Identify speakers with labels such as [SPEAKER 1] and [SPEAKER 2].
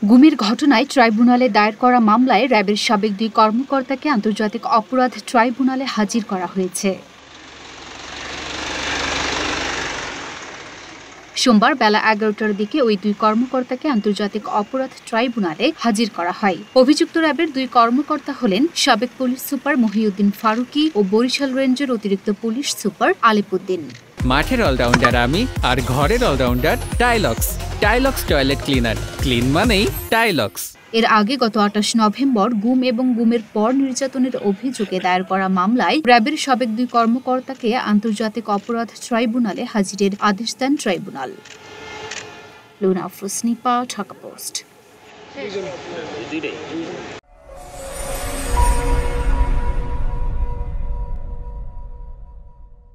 [SPEAKER 1] গুমের ঘটনায় ট্রাইব্যুনালে দায়ের করা মামলায় র্যাবের সাবেক 2 কর্মকর্তাকে আন্তর্জাতিক অপরাধ ট্রাইব্যুনালে হাজির করা হয়েছে। সোমবার বেলা 11টার দিকে ওই 2 কর্মকর্তাকে আন্তর্জাতিক অপরাধ ট্রাইব্যুনালে হাজির করা হয়। অভিযুক্ত র্যাবের 2 কর্মকর্তা হলেন সাবেক পুলিশ সুপার মহিউদ্দিন ফারুকী ও বরিশাল রেঞ্জের অতিরিক্ত পুলিশ সুপার আলিপুদ্দিন।
[SPEAKER 2] মাঠের অলরাউন্ডার আমি আর ঘরের allrounder Tylox. Tylox toilet cleaner, clean মানেই টাইলক্স।
[SPEAKER 1] এর আগে গত 28 নভেম্বর গুম এবং গুমের পর নির্যাতনের অভিযোগে দায়ের করা মামলায় র্যাবের সাবেক 2 কর্মকর্তাকে আন্তর্জাতিক অপরাধ ট্রাইব্যুনালে হাজিরের আদেশ দেন ট্রাইব্যুনাল। লুনা আফরোজ, নিপা, ঢাকা পোস্ট।